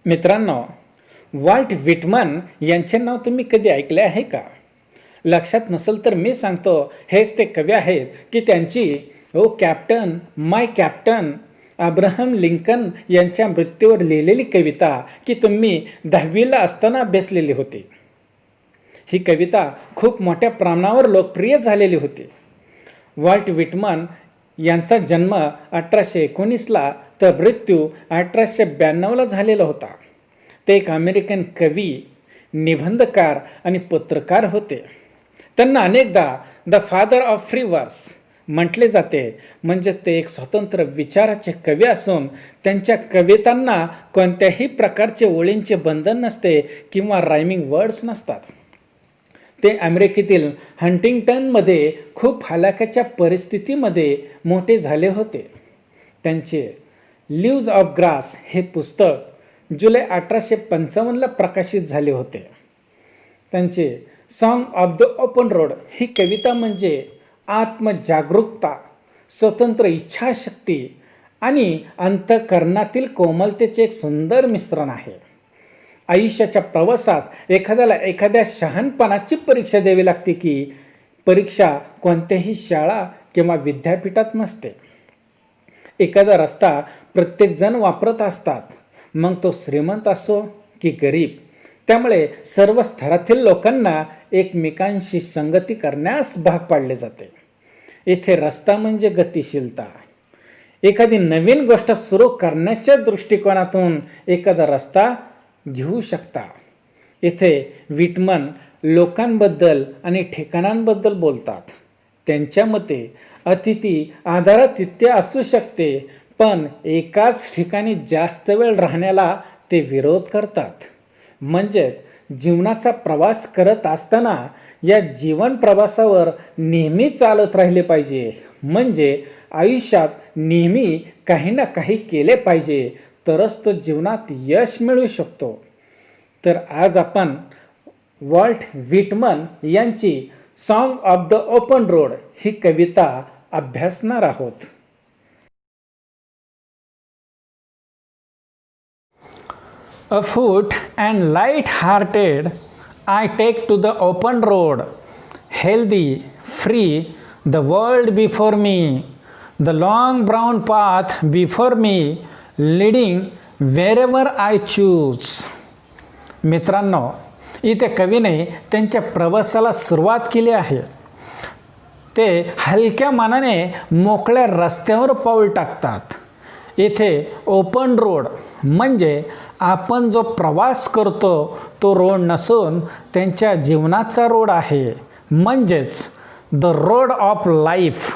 मित्रांनो, Walt Whitman यांचे नाव तुम्ही कधी ऐकले आहे का? लक्षात नसेल तर मी सांगतो, हेच ते कवी आहेत की त्यांची ओ कॅप्टन माय कॅप्टन अब्राहम लिंकन यांच्या मृत्यूवर लिहिलेली कविता की तुम्ही 10वीला असताना अभ्यासलेली होती. ही कविता खूप मोठ्या प्रमाणावर लोकप्रिय झालेली होती. वॉल्ट व्हिटमन यांचा जन्म 1819ला तर मृत्यू 1892ला झालेला होता. ते एक अमेरिकन कवी, निबंधकार आणि पत्रकार होते. त्यांना अनेकदा द फादर ऑफ फ्री वर्स म्हटले जाते. म्हणजे ते एक स्वतंत्र विचाराचे कवी असून त्यांच्या कवितांना कोणत्याही प्रकारचे ओळींचे बंधन नसते किंवा रायमिंग वर्ड्स नसतात. ते अमेरिकेतील हंटिंग्टनमध्ये खूप हलाखीच्या परिस्थितीमध्ये मोठे झाले होते. त्यांचे लीव्ज ऑफ ग्रास हे पुस्तक जुलै 1855ला प्रकाशित झाले होते. त्यांचे song of the open road ही कविता म्हणजे आत्मजागरूकता, स्वतंत्र इच्छाशक्ती आणि अंतःकरणातील कोमलतेचे एक सुंदर मिश्रण आहे. आयुष्याच्या प्रवासात एखाद्याला एखाद्या शहाणपणाची परीक्षा द्यावी लागते की परीक्षा कोणत्याही शाळा किंवा विद्यापीठात नसते. एखादा रस्ता प्रत्येकजण वापरत असतात, मग तो श्रीमंत असो की गरीब. त्यामुळे सर्व स्तरातील लोकांना एकमेकांशी संगती करण्यास भाग पाडले जाते. येथे रस्ता म्हणजे गतिशीलता. एखादी नवीन गोष्ट सुरू करण्याच्या दृष्टिकोनातून एखादा रस्ता घेऊ शकता. येथे व्हिटमन लोकांबद्दल आणि ठिकाणांबद्दल बोलतात. त्यांच्या मते अतिथी आदरातिथ्य असू शकते, पण एकाच ठिकाणी जास्त वेळ राहण्याला ते विरोध करतात. म्हणजे जीवनाचा प्रवास करत असताना या जीवन प्रवासावर नेहमी चालत राहिले पाहिजे. म्हणजे आयुष्यात नेहमी काही ना काही केले पाहिजे, तरच तो जीवनात यश मिळू शकतो. तर आज आपण वॉल्ट व्हिटमन यांची song of the open road ही कविता अभ्यासणार आहोत. Afoot and light-hearted, I take to the open road, healthy, free, the world before me, the long brown path before me, leading wherever I choose. मित्रांनो, इथे कवीने त्यांच्या प्रवासाला सुरुवात केली आहे. ते हलक्या मनाने मोकळ्या रस्त्यावर पाऊल टाकतात. इथे ओपन रोड म्हणजे आपण जो प्रवास करतो तो रोड नसून त्यांच्या जीवनाचा रोड आहे, म्हणजेच द रोड ऑफ लाईफ.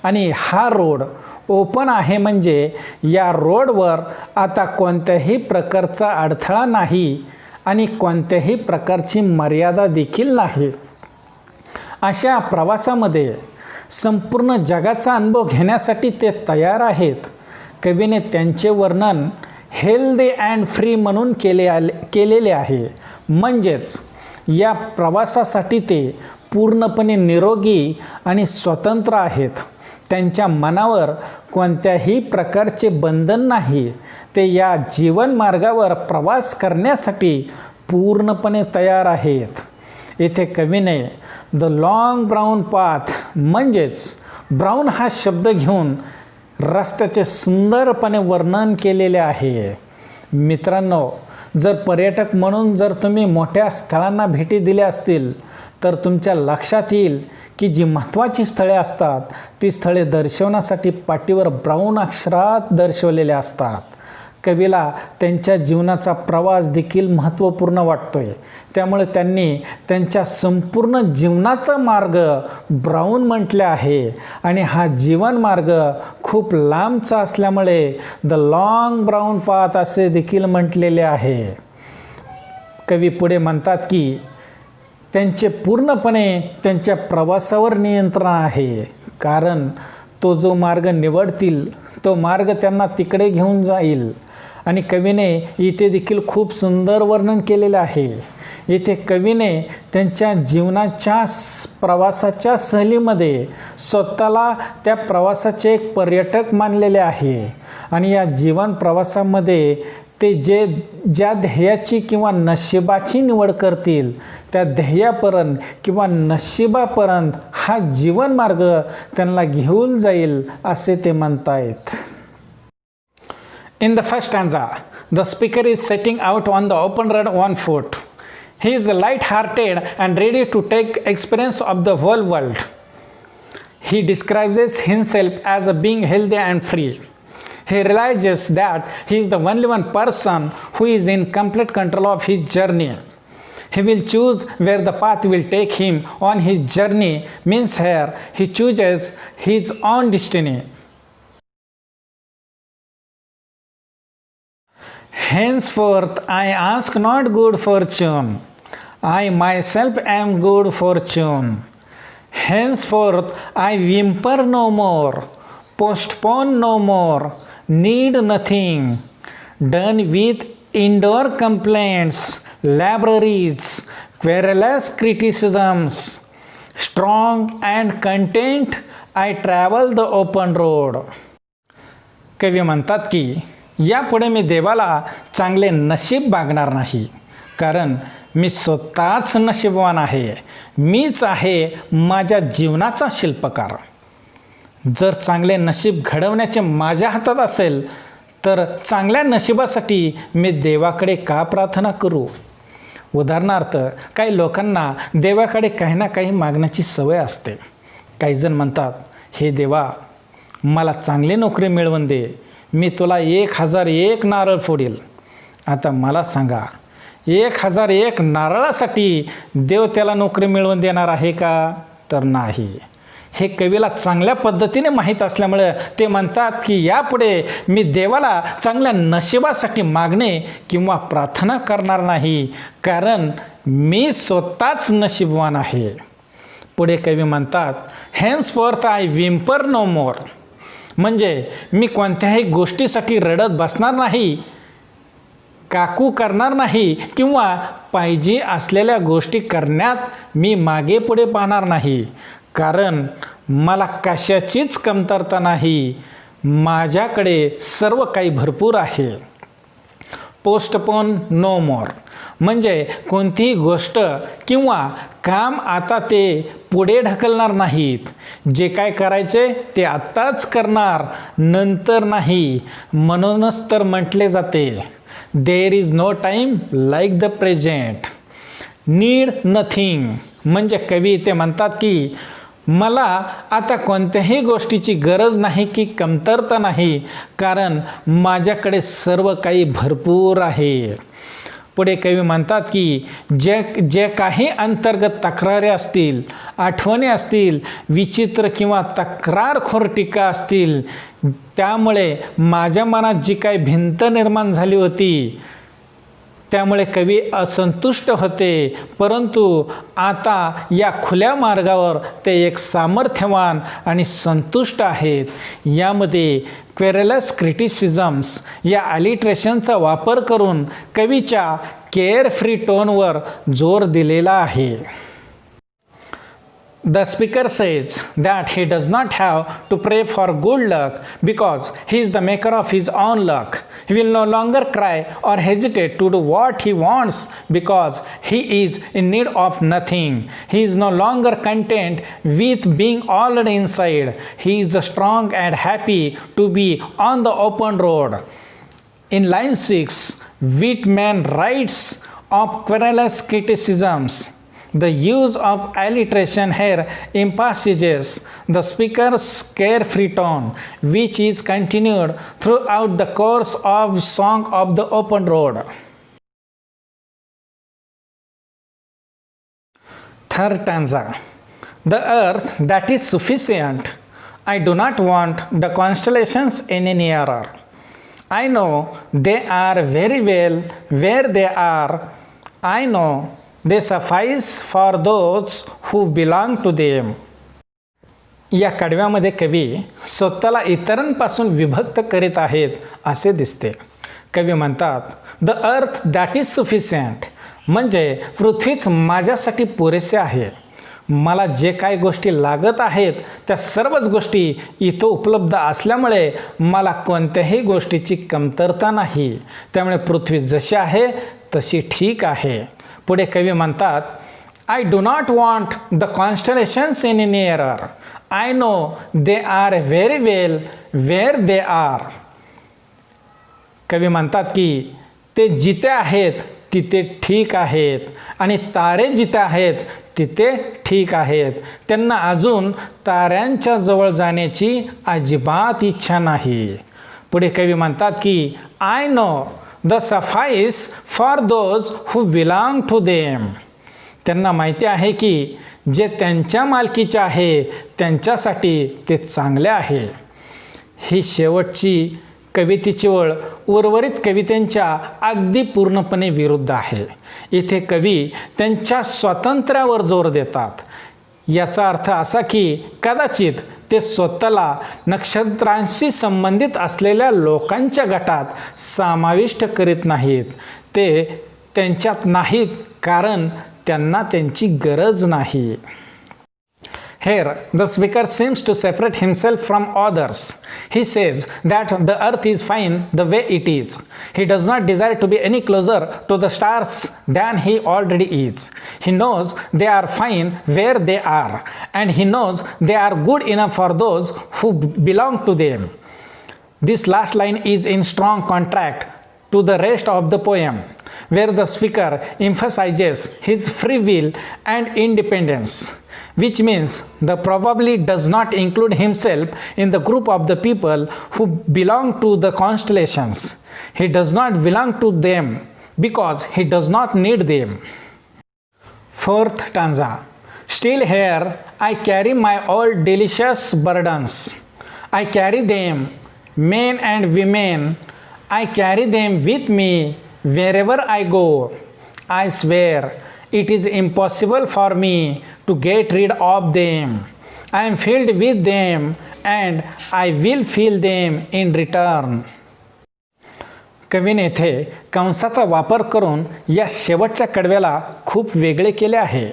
आणि हा रोड ओपन आहे म्हणजे या रोडवर आता कोणत्याही प्रकारचा अडथळा नाही आणि कोणत्याही प्रकारची मर्यादा देखील नाही. अशा प्रवासामध्ये संपूर्ण जगाचा अनुभव घेण्यासाठी ते तयार आहेत. कवीने त्यांचे वर्णन हेल्दी अँड फ्री म्हणून केलेले आहे. म्हणजेच या प्रवासासाठी ते पूर्णपणे निरोगी आणि स्वतंत्र आहेत. त्यांच्या मनावर कोणत्याही प्रकारचे बंधन नाही. ते या जीवन मार्गावर प्रवास करण्यासाठी पूर्णपणे तयार आहेत. येथे कवीने द लॉंग ब्राऊन पाथ म्हणजेच ब्राऊन हा शब्द घेऊन रस्त्याचे सुंदरपणे वर्णन केलेले आहे. मित्रांनो, जर पर्यटक म्हणून जर तुम्ही मोठ्या स्थळांना भेटी दिल्या असतील तर तुमच्या लक्षात येईल की जी महत्त्वाची स्थळे असतात ती स्थळे दर्शवण्यासाठी पाटीवर ब्राऊन अक्षरात दर्शवलेले असतात. कवीला त्यांच्या जीवनाचा प्रवास देखील महत्त्वपूर्ण वाटतोय. त्यामुळे त्यांनी त्यांच्या संपूर्ण जीवनाचा मार्ग ब्राऊन म्हटले आहे. आणि हा जीवन मार्ग खूप लांबचा असल्यामुळे द लॉंग ब्राऊन पाथ असे देखील म्हटलेले आहे. कवी पुढे म्हणतात की त्यांचे पूर्णपणे त्यांच्या प्रवासावर नियंत्रण आहे, कारण तो जो मार्ग निवडतील तो मार्ग त्यांना तिकडे घेऊन जाईल. आणि कवीने इथे देखील खूप सुंदर वर्णन केलेले आहे. इथे कवीने त्यांच्या जीवनाच्या प्रवासाच्या सहलीमध्ये स्वतःला त्या प्रवासाचे एक पर्यटक मानलेले आहे. आणि या जीवन प्रवासामध्ये ते ज्या ध्येयाची किंवा नशिबाची निवड करतील त्या ध्येयापर्यंत किंवा नशिबापर्यंत हा जीवनमार्ग त्यांना घेऊन जाईल असे ते म्हणतायत. In the first stanza, the speaker is setting out on the open road on foot. He is light-hearted and ready to take experience of the whole world. He describes himself as being healthy and free. He realizes that he is the only one person who is in complete control of his journey. He will choose where the path will take him on his journey, means here he chooses his own destiny. Henceforth I ask not good fortune, I myself am good fortune. Henceforth I whimper no more, postpone no more, need nothing. Done with indoor complaints, libraries, querulous criticisms. Strong and content I travel the open road. कवी म्हणतात की यापुढे मी देवाला चांगले नशीब मागणार नाही, कारण मी स्वतःच नशीबवान आहे. मीच आहे माझ्या जीवनाचा शिल्पकार. जर चांगले नशीब घडवण्याचे माझ्या हातात असेल तर चांगल्या नशिबासाठी मी देवाकडे का प्रार्थना करू. उदाहरणार्थ काही लोकांना देवाकडे काही ना काही मागण्याची सवय असते. काही जण म्हणतात, हे देवा मला चांगली नोकरी मिळवून दे, मी तुला 1001 नारळ फोडील. आता मला सांगा, 1001 नारळासाठी देव त्याला नोकरी मिळवून देणार आहे का? तर नाही. हे कवीला चांगल्या पद्धतीने माहीत असल्यामुळे ते म्हणतात की यापुढे मी देवाला चांगल्या नशिबासाठी मागणे किंवा प्रार्थना करणार नाही, कारण मी स्वतःच नशीबवान आहे. पुढे कवी म्हणतात, हेन्सफोर्थ आय विम्पर नो मोर, म्हणजे मी कोणत्याही गोष्टीसाठी रडत बसणार नाही, काकू करणार नाही किंवा पाहिजे असलेल्या गोष्टी करण्यात मी मागे पुढे पाहणार नाही, कारण मला कशाचीच कमतरता नाही. माझ्याकडे सर्व काही भरपूर आहे. पोस्टपोन नो मोर, म्हणजे कोणतीही गोष्ट किंवा काम आता ते पुढे ढकलणार नाहीत. जे काय करायचे ते आत्ताच करणार, नंतर नाही. म्हणूनच तर म्हटले जाते, there is no time like the present. Need nothing, म्हणजे कवी ते म्हणतात की मला आता कोणत्याही गोष्टीची गरज नाही की कमतरता नाही, कारण माझ्याकडे सर्व काही भरपूर आहे. पुढे कवी म्हणतात की जे काही अंतर्गत तक्रारी असतील, आठवणी असतील, विचित्र किंवा तक्रारखोर टीका असतील, त्यामुळे माझ्या मनात जी काही भिंत निर्माण झाली होती त्यामुळे कवी असंतुष्ट होते, परंतु आता या खुल्या मार्गावर ते एक सामर्थ्यवान आणि संतुष्ट आहेत. यामध्ये क्वेरलस क्रिटिसिझम्स या अलिट्रेशनचा वापर करून कवीच्या केअर फ्री टोनवर जोर दिलेला आहे. The speaker says that he does not have to pray for good luck because he is the maker of his own luck. He will no longer cry or hesitate to do what he wants because he is in need of nothing. He is no longer content with being already inside. He is strong and happy to be on the open road. In line 6, Whitman writes of querulous criticisms. The use of alliteration here emphasizes the speaker's carefree tone, which is continued throughout the course of Song of the Open Road. Third stanza. The earth that is sufficient. I do not want the constellations any nearer. I know they are very well where they are. I know they suffice for those who belong to them. या कडव्यामध्ये कवी स्वतःला इतरांपासून विभक्त करीत आहेत असे दिसते. कवी म्हणतात, the earth that is sufficient, म्हणजे पृथ्वीच माझ्यासाठी पुरेसे आहे. मला जे काही गोष्टी लागत आहेत त्या सर्वच गोष्टी इथं उपलब्ध असल्यामुळे मला कोणत्याही गोष्टीची कमतरता नाही. त्यामुळे पृथ्वी जशी आहे तशी ठीक आहे. पुढे कवी म्हणतात, I do not want the constellations any nearer. I know they are very well where they are. कवी म्हणतात की ते जिथे आहेत तिथे ठीक आहेत आणि तारे जिथे आहेत तिथे ठीक आहेत. त्यांना अजून ताऱ्यांच्या जवळ जाण्याची अजिबात इच्छा नाही. पुढे कवी म्हणतात की I know the suffice for those who belong to them. त्यांना माहिती आहे की जे त्यांच्या मालकीचे आहे त्यांच्यासाठी ते चांगले आहे. ही शेवटची कवितेची ओळ उर्वरित कवितेंच्या अगदी पूर्णपणे विरुद्ध आहे. इथे कवी त्यांच्या स्वातंत्र्यावर जोर देतात. याचा अर्थ असा की कदाचित ते स्वतःला नक्षत्रांशी संबंधित असलेल्या लोकांच्या गटात समाविष्ट करीत नाहीत. ते त्यांच्यात नाहीत कारण त्यांना त्यांची गरज नाही. Here, the speaker seems to separate himself from others. He says that the earth is fine the way it is. He does not desire to be any closer to the stars than he already is. He knows they are fine where they are, and he knows they are good enough for those who belong to them. This last line is in strong contrast to the rest of the poem, where the speaker emphasizes his free will and independence, which means the probably does not include himself in the group of the people who belong to the constellations. He does not belong to them because he does not need them. Fourth stanza. Still here I carry my old delicious burdens. I carry them, men and women. I carry them with me wherever I go. I swear it is impossible for me to get rid of them. I am filled with them and I will fill them in return. कवीने येथे कंसाचा वापर करून या शेवटच्या कडव्याला खूप वेगळे केले आहे.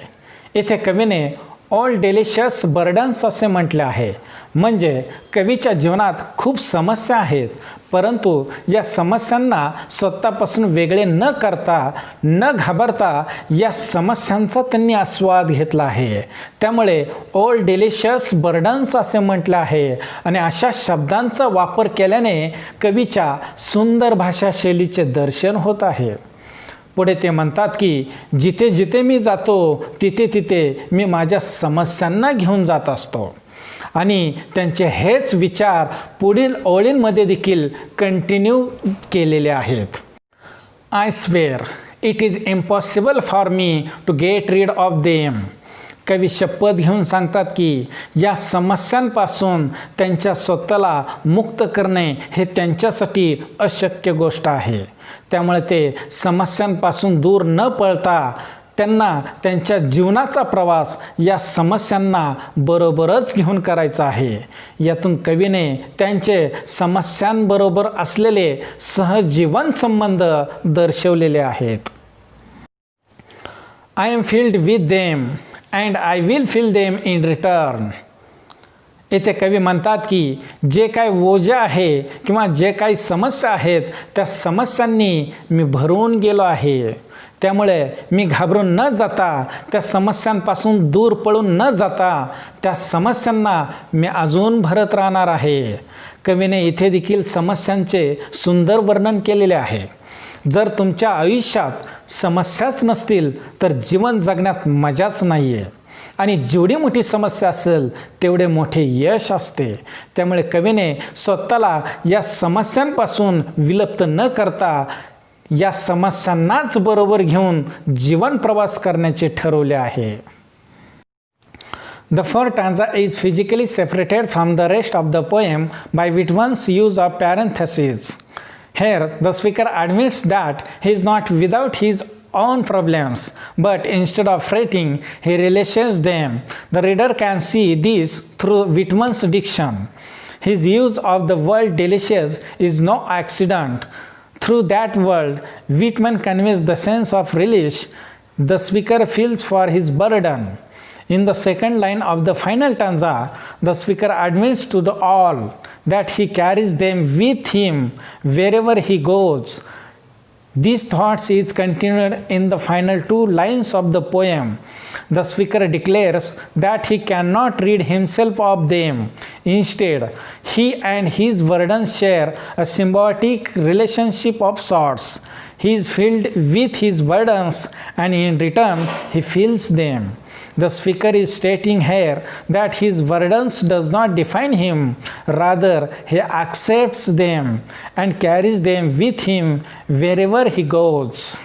येथे कवीने ऑल डेलिशियस बर्डन्स असे म्हटले आहे. म्हणजे कवीच्या जीवनात खूप समस्या आहेत, परंतु या समस्यांना स्वतःपासून वेगळे न करता न घाबरता या समस्यांचा त्यांनी आस्वाद घेतला आहे. त्यामुळे ऑल डेलिशियस बर्डन्स असे म्हटले आहे. आणि अशा शब्दांचा वापर केल्याने कवीच्या सुंदर भाषा शैलीचे दर्शन होत आहे. पुढे ते म्हणतात की जिथे जिथे मी जातो तिथे तिथे मी माझ्या समस्यांना घेऊन जात असतो. आणि त्यांचे हेच विचार पुढील ओळींमध्ये देखील कंटिन्यू केलेले आहेत. I swear it is impossible for me to get rid of them. कवी शपथ घेऊन सांगतात की या समस्यांपासून त्यांच्या स्वतःला मुक्त करणे हे त्यांच्यासाठी अशक्य गोष्ट आहे. त्यामुळे ते समस्यांपासून दूर न पळता त्यांना त्यांच्या जीवनाचा प्रवास या समस्यांना बरोबरच घेऊन करायचा आहे. यातून कवीने त्यांचे समस्यांबरोबर असलेले सहजीवन संबंध दर्शवलेले आहेत. I am filled with them and I will fill them in return. येथे कवी म्हणतात की जे काही ओझे आहे किंवा जे काही समस्या आहेत त्या समस्यांनी मी भरून गेलो आहे. त्यामुळे मी घाबरून न जाता त्या समस्यांपासून दूर पळून न जाता त्या समस्यांना मी अजून भरत राहणार आहे. कवीने इथे देखील समस्यांचे सुंदर वर्णन केलेले आहे. जर तुमच्या आयुष्यात समस्याच नसतील तर जीवन जगण्यात मजाच नाही आहे. आणि जेवढी मोठी समस्या असेल तेवढे मोठे यश असते. त्यामुळे कवीने स्वतःला या समस्यांपासून विलुप्त न करता या समस्यांनाच बरोबर घेऊन जीवन प्रवास करण्याचे ठरवले आहे. The fourth stanza is physically separated from the rest of the poem by Whitman's use of parentheses. Here, the speaker admits that he is not without his own problems, but instead of fretting, he relishes them. The reader can see this through Whitman's diction. His use of the word delicious is no accident. Through that word, Whitman conveys the sense of relish the speaker feels for his burden. In the second line of the final stanza, the speaker admits to the all that he carries them with him wherever he goes. These thoughts is continued in the final two lines of the poem. The speaker declares that he cannot rid himself of them. Instead, he and his burdens share a symbiotic relationship of sorts. He is filled with his burdens and in return he feels them. The speaker is stating here that his burdens does not define him, rather he accepts them and carries them with him wherever he goes.